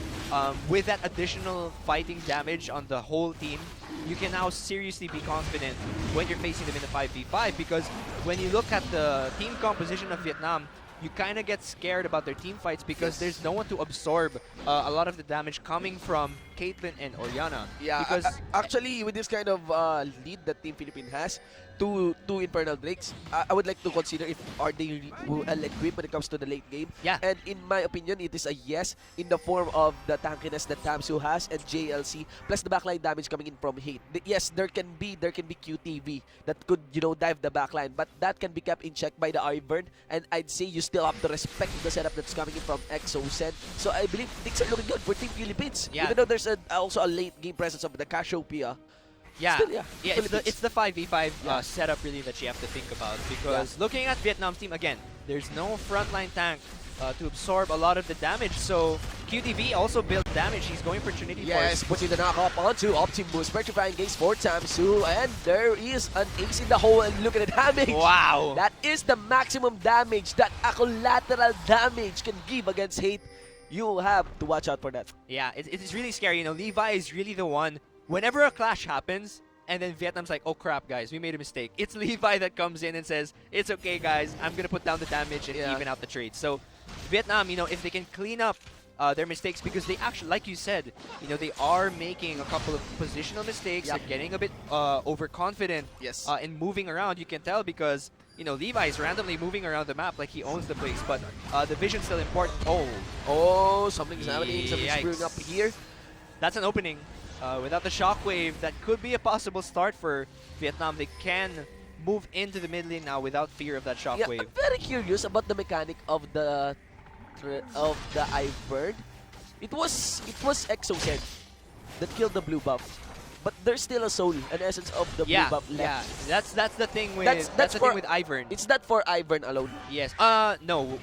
with that additional fighting damage on the whole team, you can now seriously be confident when you're facing them in the 5v5 because when you look at the team composition of Vietnam, you kind of get scared about their team fights because there's no one to absorb a lot of the damage coming from Caitlyn and Orianna. Yeah, because actually, with this kind of lead that Team Philippines has, two Infernal Drakes, I would like to consider if are they well equipped when it comes to the late game. Yeah. And in my opinion, it is a yes in the form of the tankiness that Tamsu has and JLC plus the backline damage coming in from Hate. Yes, there can be QTV that could dive the backline, but that can be kept in check by the Ivern. And I'd say you still have to respect the setup that's coming in from EXO Sen. So I believe things are looking good for Team Philippines. Yeah. Even though there's also a late game presence of the Cassiopeia. yeah, Still, yeah, it's the 5v5 Yeah. setup really that you have to think about because looking at Vietnam's team again, there's no frontline tank to absorb a lot of the damage. So QTV also built damage. He's going for Trinity Yes, Force. putting the knockup onto Optimus, petrifying gaze for Tamsu, and there is an ace in the hole, and look at the damage. Wow. That is the maximum damage that a collateral damage can give against Hate. You have to watch out for that. Yeah, it is really scary. Levi is really the one. Whenever a clash happens, and then Vietnam's like, oh crap, guys, we made a mistake. It's Levi that comes in and says, it's okay, guys. I'm going to put down the damage and even out the trade. So Vietnam, if they can clean up their mistakes, because they actually, like you said, they are making a couple of positional mistakes. Yep. They're getting a bit overconfident Yes. in moving around. You can tell because, Levi is randomly moving around the map like he owns the place, but the vision's still important. Oh, something's happening. Something's Yikes. screwing up here. That's an opening. Without the shockwave, that could be a possible start for Vietnam. They can move into the mid lane now without fear of that Yeah, shockwave. I'm very curious about the mechanic of the Ivern. It was EXO Sen that killed the blue buff, but there's still a soul, an essence of the blue buff left. Yeah. That's the thing with That's the for- thing with Ivern. It's not for Ivern alone. Yes. No.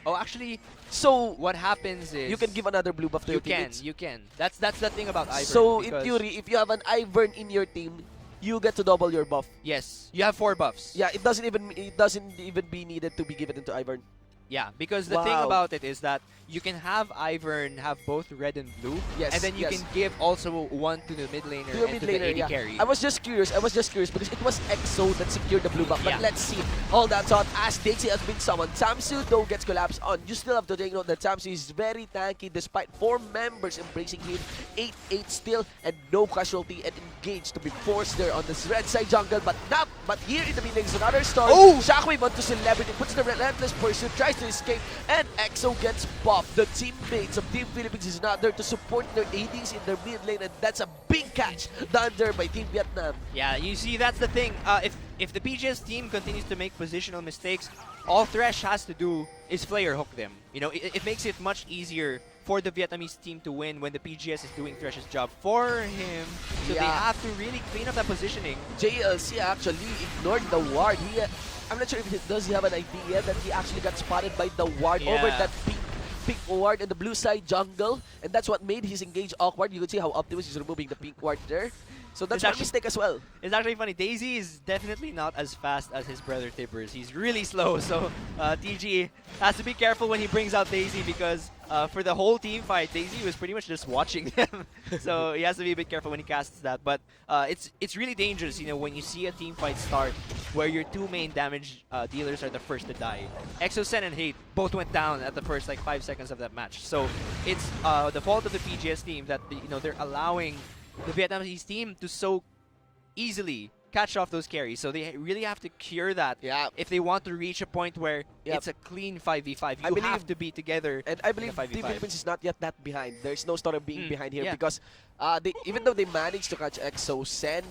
Actually, So what happens is you can give another blue buff to you your teammates. can. That's the thing about Ivern. So in because- theory, if you have an Ivern in your team, you get to double your buff. yes, you have 4 buffs. Yeah, it doesn't even be needed to be given into Ivern. Yeah, because the thing Wow. about it is that you can have Ivern have both red and blue, Yes, and then you yes. can give also one to the mid laner To your and mid to the laner, AD yeah. carry. I was just curious because it was EXO that secured the blue buff. But Yeah. let's see. All that's on as Daisy has been summoned. Tamsu though gets collapsed on. You still have to take note that Tamsu is very tanky despite 4 members embracing him. 8-8 still and no casualty and engaged to be forced there on this red side jungle. But not. But here in the mid lane is another storm. Oh! Shockwave onto Celebrity, puts the relentless pursuit, tries to escape, and EXO gets buffed. The teammates of Team Philippines is not there to support their ADs in their mid lane, and that's a big catch done there by Team Vietnam. Yeah, you see, that's the thing. If the PGS team continues to make positional mistakes, all Thresh has to do is flare hook them. It makes it much easier for the Vietnamese team to win when the PGS is doing Thresh's job for him. So they Yeah. have to really clean up that positioning. JLC actually ignored the ward. I'm not sure if does he have an idea that he actually got spotted by the ward over Yeah. that pink ward in the blue side jungle, and that's what made his engage awkward. You could see how Optimus is removing the pink ward there. So that's It's my actually- mistake as well. It's actually funny. Daisy is definitely not as fast as his brother Tibbers. He's really slow, so TG has to be careful when he brings out Daisy because for the whole team fight, Daisy was pretty much just watching them. So he has to be a bit careful when he casts that. But it's really dangerous, you know, when you see a team fight start where your two main damage dealers are the first to die. Exocen and Hate both went down at the first like 5 seconds of that match. So it's the fault of the PGS team that they're allowing the Vietnamese team to so easily catch off those carries. So they really have to cure that Yeah. if they want to reach a point where Yep. it's a clean 5v5. I You believe- have to be together. And I in a believe 5v5. Team Philippines is not yet that behind. There's no story of being behind here yeah. because even though they managed to catch Exo Sen,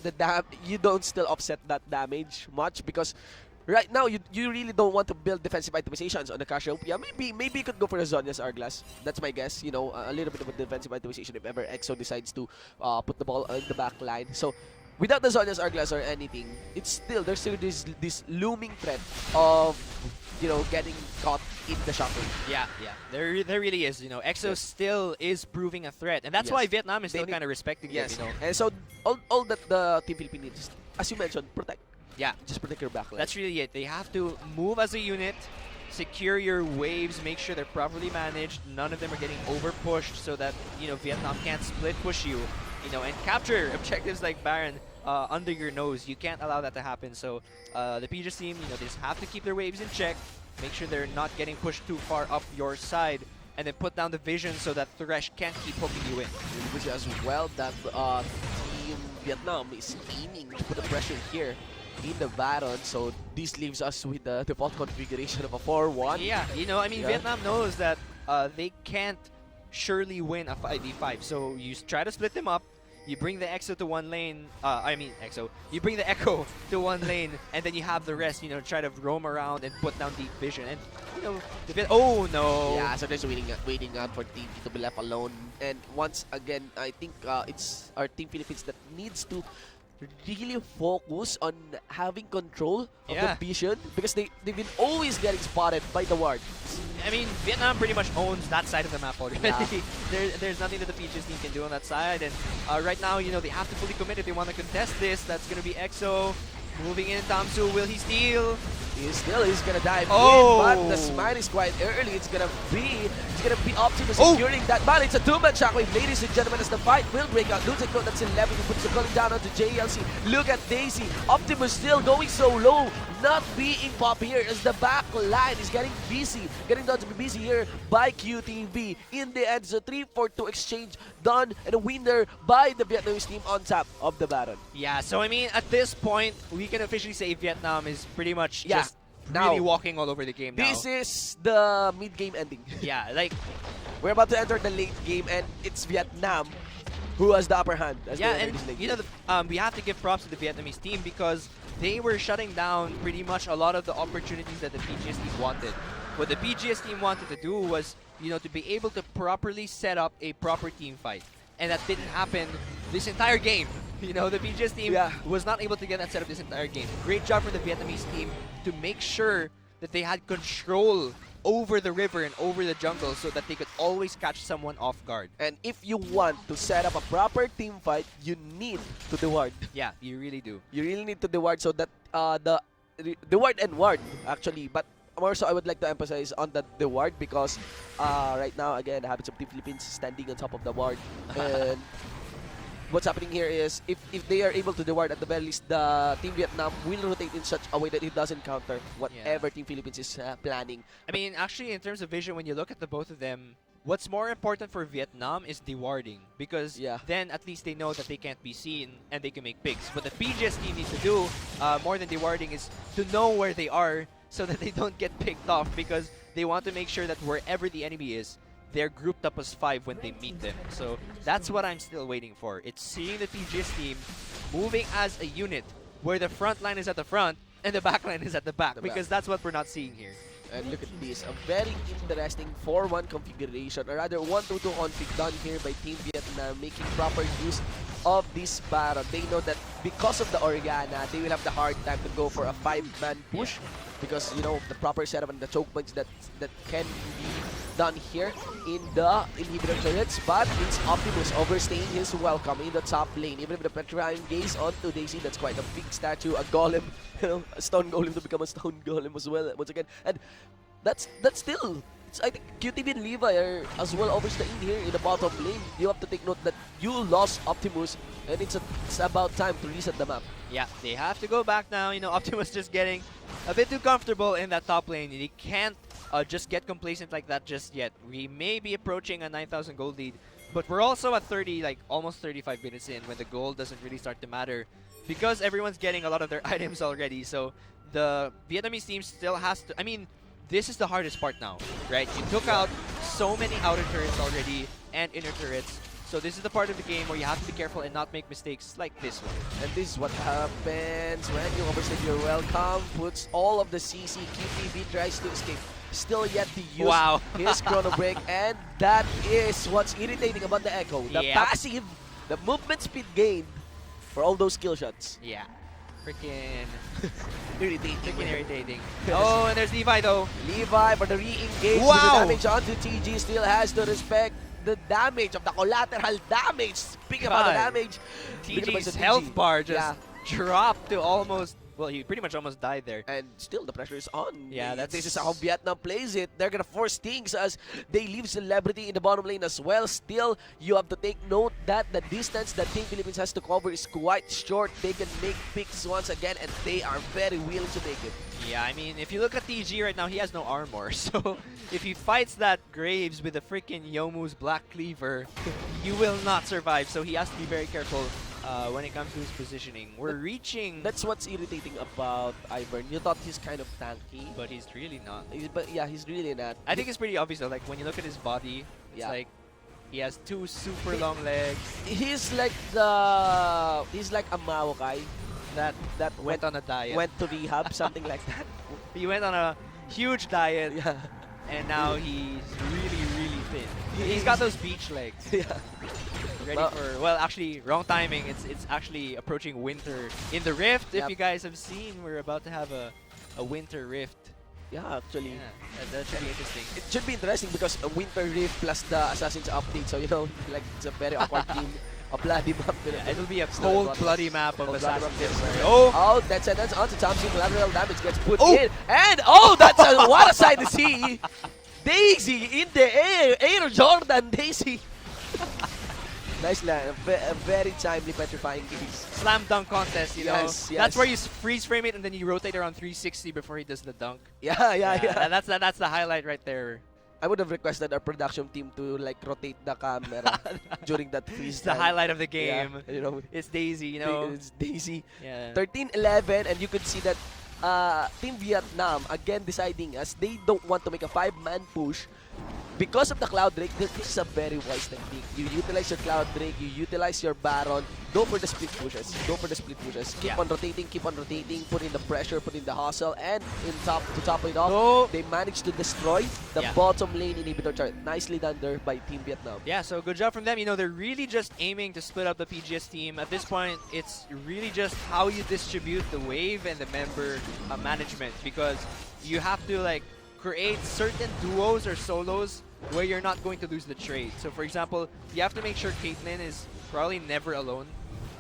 you don't still offset that damage much because right now you really don't want to build defensive itemizations on the Cassiopeia. Maybe you could go for a Zhonya's Hourglass. That's my guess. You know, a little bit of a defensive itemization if ever Exo decides to put the ball in the back line. So without the Zhonya's Hourglass or anything, there's still this looming threat of getting caught in the shotgun. Yeah, there really is. You know, Exo still is proving a threat, and that's Yes. why Vietnam is They still need- kind of respecting Yes, them. You know, and so all that the Team Philippines needs, as you mentioned, protect. yeah, Just protect your backline. that's really it. They have to move as a unit, secure your waves, make sure they're properly managed. None of them are getting over pushed, so that Vietnam can't split push you. And capture objectives like Baron under your nose. You can't allow that to happen. So the PGS team, they just have to keep their waves in check, make sure they're not getting pushed too far up your side, and then put down the vision so that Thresh can't keep hooking you in. Which as well that Team Vietnam is aiming to put the pressure here in the Baron. So this leaves us with the default configuration of a 4-1. Yeah, Yeah. Vietnam knows that they can't surely win a 5v5. So you try to split them up. You bring the Exo to one lane. You bring the Echo to one lane, and then you have the rest. Try to roam around and put down deep vision. And oh no! Yeah, so there's waiting out for Team to be left alone. And once again, I think it's our Team Philippines that needs to really focus on having control of Yeah. the vision because they've been always getting spotted by the ward. I mean, Vietnam pretty much owns that side of the map already. Yeah. There's nothing that the PGS team can do on that side. And right now, they have to fully commit if they want to contest this. That's going to be Exo. Moving in, Tamsu, will he steal? He's gonna dive Oh! in, but the smite is quite early. It's gonna be Optimus Oh! securing that battle. It's a two-man shockwave, ladies and gentlemen, as the fight will break out. Losing code, that's 11. He puts the calling down onto JLC. Look at Daisy. Optimus still going so low, not being pop here as the back line is getting down to be busy here by QTV. In the end, it's a 3-4-2 exchange done and a winner by the Vietnamese team on top of the Baron. Yeah, so I mean, at this point, we can officially say Vietnam is pretty much Yeah. just Now, really walking all over the game now. This is the mid-game ending. Yeah, like, We're about to enter the late game, and it's Vietnam who has the upper hand. As yeah, they enter and this late game. we have to give props to the Vietnamese team because they were shutting down pretty much a lot of the opportunities that the PGS team wanted. What the PGS team wanted to do was, to be able to properly set up a proper team fight. And that didn't happen this entire game. The PGS team Yeah. was not able to get that set up this entire game. Great job for the Vietnamese team to make sure that they had control over the river and over the jungle so that they could always catch someone off guard. And if you want to set up a proper team fight, you need to deward. Yeah, you really do. You really need to deward so that the ward and ward actually, but more so I would like to emphasize on the ward because right now again the habits of Team Philippines standing on top of the ward and what's happening here is if they are able to deward at the very least the Team Vietnam will rotate in such a way that it doesn't counter whatever Team Philippines is planning. I mean, actually, in terms of vision, when you look at the both of them, what's more important for Vietnam is dewarding because then at least they know that they can't be seen and they can make picks. What the PGS team needs to do more than dewarding is to know where they are so that they don't get picked off because they want to make sure that wherever the enemy is, they're grouped up as 5 when they meet them. So that's what I'm still waiting for. It's seeing the PGS team moving as a unit where the front line is at the front and the back line is at the back because that's what we're not seeing here. And look at this, a very interesting 4-1 configuration, or rather 1-2-2 config done here by Team Vietnam, making proper use of this battle. They know that because of the Organa, they will have the hard time to go for a 5-man push because, the proper setup and the choke points that can be done here in the inhibitor turrets, but it's Optimus overstaying his welcome in the top lane. Even with the petrifying gaze onto Daisy, that's quite a big statue, a golem, a stone golem to become a stone golem as well once again. And that's still. I think QTB and Levi are as well overstaying here in the bottom lane. You have to take note that you lost Optimus, and it's about time to reset the map. Yeah, they have to go back now. You know, Optimus just getting a bit too comfortable in that top lane. He can't just get complacent like that just yet. We may be approaching a 9,000 gold lead, but we're also at 30, like almost 35 minutes in when the gold doesn't really start to matter because everyone's getting a lot of their items already. So the Vietnamese team still has to. I mean, this is the hardest part now, right? You took out so many outer turrets already and inner turrets. So this is the part of the game where you have to be careful and not make mistakes like this one. And this is what happens when you overstay your welcome, puts all of the CC, QTB tries to escape. Still yet to use his chrono break, and that is what's irritating about the Echo. The passive, the movement speed gained for all those skill shots. Yeah. Freaking irritating. Yes. Oh, and there's Levi though. Levi, but the re-engage with the damage onto TG still has to respect the damage of the collateral damage. Speaking about the damage, TG's health bar just dropped to almost. Well, he pretty much almost died there. And still, the pressure is on. Yeah, this is how Vietnam plays it. They're going to force things as they leave Celebrity in the bottom lane as well. Still, you have to take note that the distance that Team Philippines has to cover is quite short. They can make picks once again, and they are very willing to make it. Yeah, I mean, if you look at TG right now, he has no armor. So, if he fights that Graves with the freaking Yomu's Black Cleaver, you will not survive. So, he has to be very careful when it comes to his positioning. We're reaching... That's what's irritating about Ivern. You thought he's kind of tanky. But he's really not. He's really not. I think it's pretty obvious though. Like, when you look at his body, it's like he has two super long legs. He's like a Maokai that went on a diet. Went to rehab, something like that. He went on a huge diet. Yeah. And now he's really, really thin. He's got those beach legs. Yeah. Ready for, well, actually, wrong timing. It's actually approaching winter in the Rift. If you guys have seen, we're about to have a winter Rift. Yeah, actually. Yeah, that should be interesting. It should be interesting because a winter Rift plus the Assassin's update. So, you know, like, it's a very awkward team. A bloody map. Yeah, it'll be a cold, bloody map of Assassin's. Oh, that's onto Thompson. Collateral damage gets put in. And, that's what a sight to see. Daisy in the air. Air Jordan Daisy. Nice land. A very timely petrifying gaze. Slam dunk contest, you know. Yes. That's where you freeze frame it and then you rotate around 360 before he does the dunk. Yeah. That's the highlight right there. I would have requested our production team to like rotate the camera during that freeze. It's the highlight of the game. Yeah, you know, it's Daisy, you know. It's Daisy. Yeah. 13-11, and you could see that Team Vietnam again deciding as they don't want to make a 5-man push. Because of the Cloud Drake, this is a very wise technique. You utilize your Cloud Drake, you utilize your Baron, go for the split pushes. Keep on rotating, put in the pressure, put in the hustle, and to top it off, they managed to destroy the bottom lane inhibitor chart. Nicely done there by Team Vietnam. Yeah, so good job from them. You know, they're really just aiming to split up the PGS team. At this point, it's really just how you distribute the wave and the member management, because you have to like create certain duos or solos where you're not going to lose the trade. So for example, you have to make sure Caitlyn is probably never alone.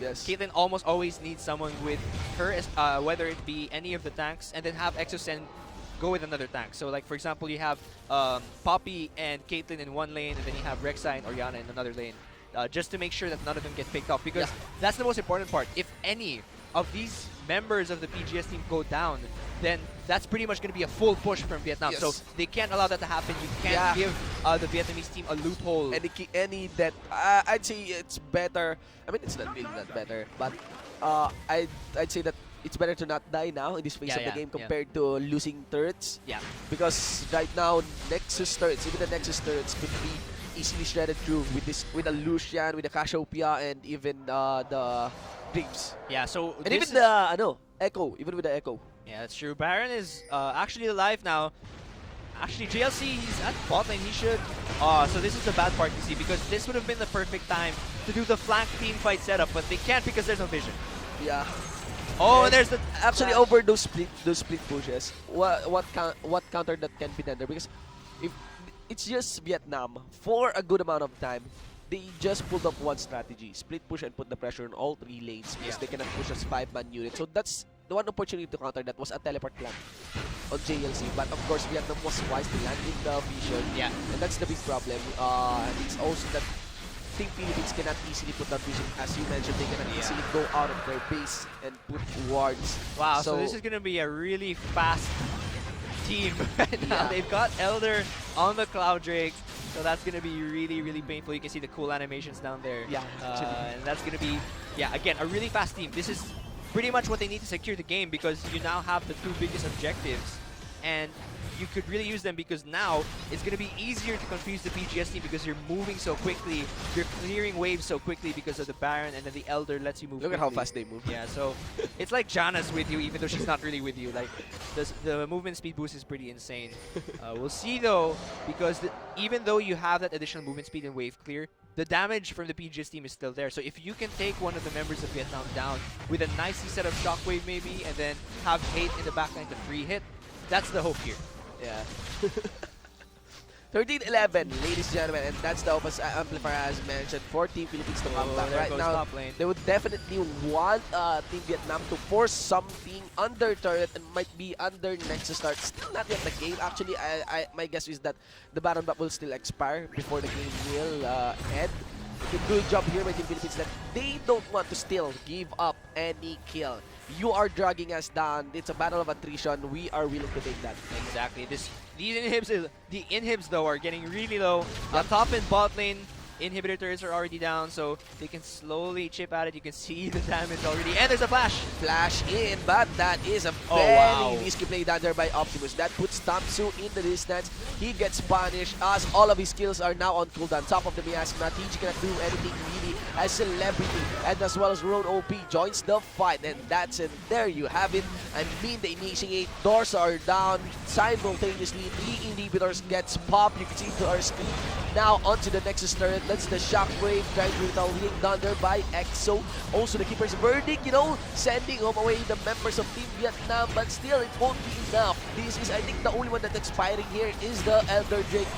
Yes. Caitlyn almost always needs someone with her, whether it be any of the tanks, and then have Exocen go with another tank. So like for example, you have Poppy and Caitlyn in one lane, and then you have Rek'Sai and Orianna in another lane. Just to make sure that none of them get picked off, because that's the most important part. If any of these members of the PGS team go down, then that's pretty much going to be a full push from Vietnam. So they can't allow that to happen. You can't give the Vietnamese team a loophole. Any that I'd say it's better. I mean, it's not really that better, but I'd say that it's better to not die now in this phase of the game compared to losing turrets. Yeah. Because right now, Nexus turrets, even the Nexus turrets, could be easily shredded through with a Lucian, with a Cassiopeia, and even the Graves. Yeah. So and even the Echo, even with the Echo. Yeah, that's true. Baron is actually alive now. Actually, JLC, he's at bot lane. He should... so this is the bad part, you see, because this would have been the perfect time to do the flank team fight setup, but they can't because there's no vision. Yeah. Oh, and there's the... Actually, over those split pushes, what counter that can be done there? Because if it's just Vietnam for a good amount of time. They just pulled up one strategy: split push and put the pressure on all 3 lanes because they cannot push as 5-man unit. So that's the one opportunity to counter that was a teleport land on JLC. But of course, Vietnam was wise to land in the vision. Yeah. And that's the big problem. It's also that Team Philippines cannot easily put that vision. As you mentioned, they cannot easily go out of their base and put wards. Wow, so this is going to be a really fast team right now. They've got Elder on the Cloud Drake, so that's going to be really, really painful. You can see the cool animations down there. Yeah, and that's going to be, again, a really fast team. This is pretty much what they need to secure the game because you now have the 2 biggest objectives. And you could really use them because now it's going to be easier to confuse the PGS team because you're moving so quickly, you're clearing waves so quickly because of the Baron, and then the Elder lets you move Look quickly. at how fast they move. Yeah, so it's like Jana's with you even though she's not really with you. Like the movement speed boost is pretty insane. We'll see though, because even though you have that additional movement speed and wave clear, the damage from the PGS team is still there. So if you can take one of the members of Vietnam down with a nicely set up shockwave maybe, and then have Hate in the backline to free hit, that's the hope here. Yeah. 13-11, ladies and gentlemen, and that's the Opus Amplifier as mentioned for Team Philippines to come back. There Right goes now, top lane. they would definitely want Team Vietnam to force something under turret and might be under Nexus start. Still not yet the game. Actually, my guess is that the Baron Buff will still expire before the game will end. A good job here by Team Philippines that they don't want to still give up any kill. You are dragging us down. It's a battle of attrition. We are willing to take that. Exactly. The inhibs though are getting really low. The top and bot lane inhibitor turrets are already down, so they can slowly chip at it. You can see the damage already, and there's a flash. Flash in, but that is a very risky play done there by Optimus. That puts Tamsu in the distance. He gets punished as all of his skills are now on cooldown. Top of the miasma, TG cannot do anything really as Celebrity, and as well as Road OP joins the fight, and that's it. There you have it. I mean, the initiate doors are down simultaneously. 3 inhibitors gets popped. You can see to our screen. Now onto the Nexus turret. That's the shockwave trying to retaliate done there by EXO. Also the Keeper's Verdict, sending home away the members of Team Vietnam, but still it won't be enough. This is, I think, the only one that's expiring here is the Elder Drake.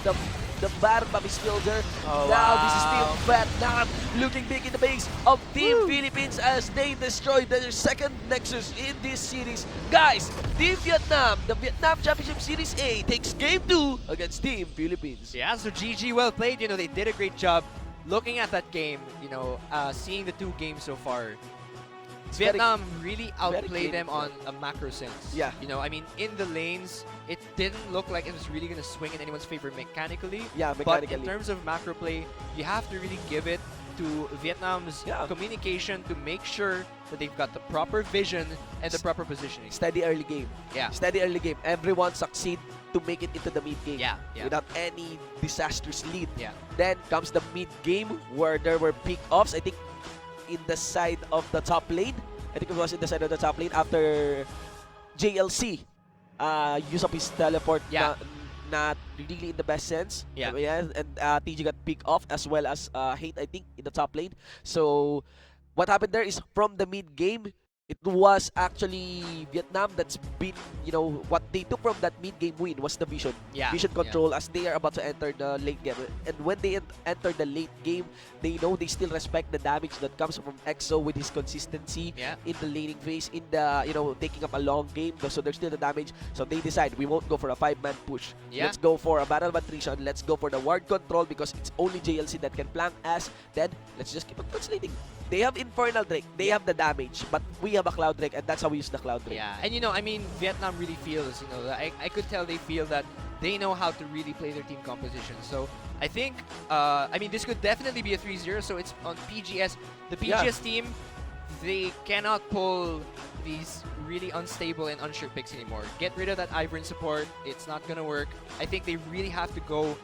The Baron Buff is still there. Now this is Team Vietnam looking big in the base of Team Philippines as they destroy their second Nexus in this series. Guys, Team Vietnam, the Vietnam Championship Series A takes Game 2 against Team Philippines. Yeah, so GG, well played. They did a great job looking at that game, seeing the 2 games so far. Vietnam really outplayed them on a macro sense. Yeah. I mean, in the lanes, it didn't look like it was really going to swing in anyone's favor mechanically. Yeah, But in terms of macro play, you have to really give it to Vietnam's Yeah. communication to make sure that they've got the proper vision and the proper positioning. Steady early game. Yeah. Steady early game. Everyone succeed to make it into the mid game. Yeah. Without any disastrous lead. Yeah. Then comes the mid game where there were pick-offs. I think in the side of the top lane. I think it was in the side of the top lane after JLC use up his teleport. Yeah. Not really in the best sense. Yeah. And TG got picked off as well as Hate, I think, in the top lane. So what happened there is from the mid game, it was actually Vietnam that's been, what they took from that mid-game win was the vision. Yeah. Vision control as they are about to enter the late game. And when they enter the late game, they know they still respect the damage that comes from EXO with his consistency in the laning phase, in the, taking up a long game. So there's still the damage. So they decide, we won't go for a 5-man push. Yeah. Let's go for a battle of attrition. Let's go for the ward control because it's only JLC that can flank us. Then, let's just keep on translating. They have Infernal Drake, they have the damage, but we have a Cloud Drake, and that's how we use the Cloud Drake. Yeah, and I mean, Vietnam really feels, I could tell they feel that they know how to really play their team composition. So I think, this could definitely be a 3-0, so it's on PGS. The PGS team, they cannot pull these really unstable and unsure picks anymore. Get rid of that Ivern support. It's not going to work. I think they really have to go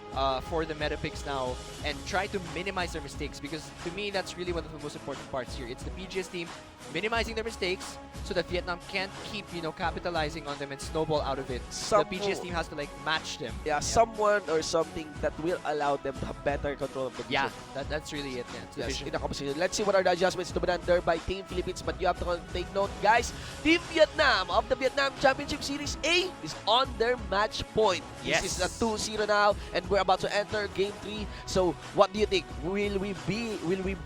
for the meta picks now and try to minimize their mistakes, because to me, that's really one of the most important parts here. It's the PGS team minimizing their mistakes so that Vietnam can't keep, capitalizing on them and snowball out of it. The PGS team has to, match them. Yeah, someone or something that will allow them to have better control of the vision. Yeah, that's really it. Yeah, in the composition. Let's see what are the adjustments to be done there by Team Philippines, but you have to take note, guys. Team Vietnam of the Vietnam Championship Series A is on their match point. Yes. This is a 2-0 now, and we're about to enter Game 3. So, what do you think? Will we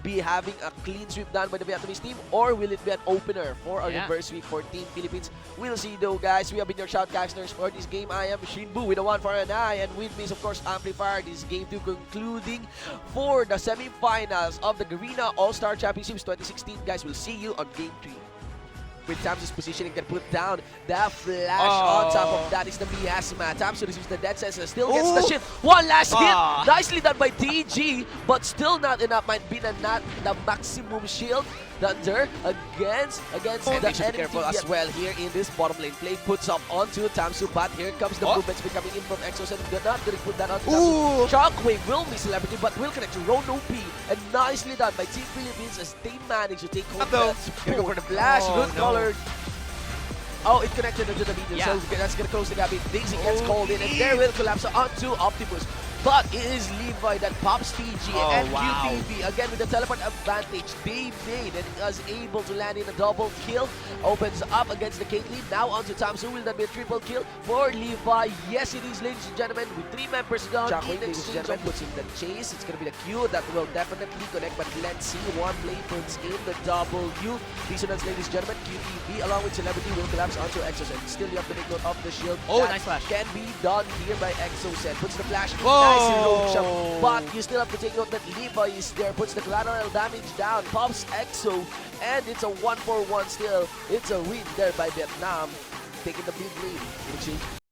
be having a clean sweep done by the Vietnamese team, or will it be an opener for a reverse sweep for Team Philippines? We'll see though, guys. We have been your shoutcasters for this game. I am Shinbu with a 1 for an eye, and with me is of course Amplifier. This is Game 2 concluding for the semi-finals of the Garena All-Star Championships 2016. Guys, we'll see you on Game 3. With Tamsu's positioning, can put down the flash. On top of that is the miasma. Tamsu receives the dead sense and still gets the shift. One last hit. Nicely done by DG, but still not enough. Might be not the maximum shield. Thunder against the enemy careful as well here in this bottom lane play. Puts up onto Tamsu, but here comes the movements coming in from Exos, and they're not going to put that onto Tamsu. Shockwave will miss Celebrity, but will connect to Roan OP, and nicely done by Team Philippines as they manage to take home that. Gonna go for the flash, good colored. Oh, it connected to the meter, so that's gonna close the gap. Daisy gets called in, and there will collapse onto Optimus. But it is Levi that pops TG and QTV again with the teleport advantage. They made and was able to land in a double kill. Opens up against the Caitlyn. Now onto Tamsu. Will that be a triple kill for Levi? Yes, it is, ladies and gentlemen, with 3 members down. Shockwave, ladies and gentlemen, puts in the chase. It's gonna be the Q that will definitely connect, but let's see. One play puts in the W. Dissonance, ladies and gentlemen. QTV along with Celebrity will collapse onto Exos, and still you have to take note of the shield. Nice flash. Can be done here by Exos, and puts the flash in. But you still have to take note that Levi is there, puts the collateral damage down, pops Exo, and it's a 1-for-1 still. It's a win there by Vietnam, taking the big lead.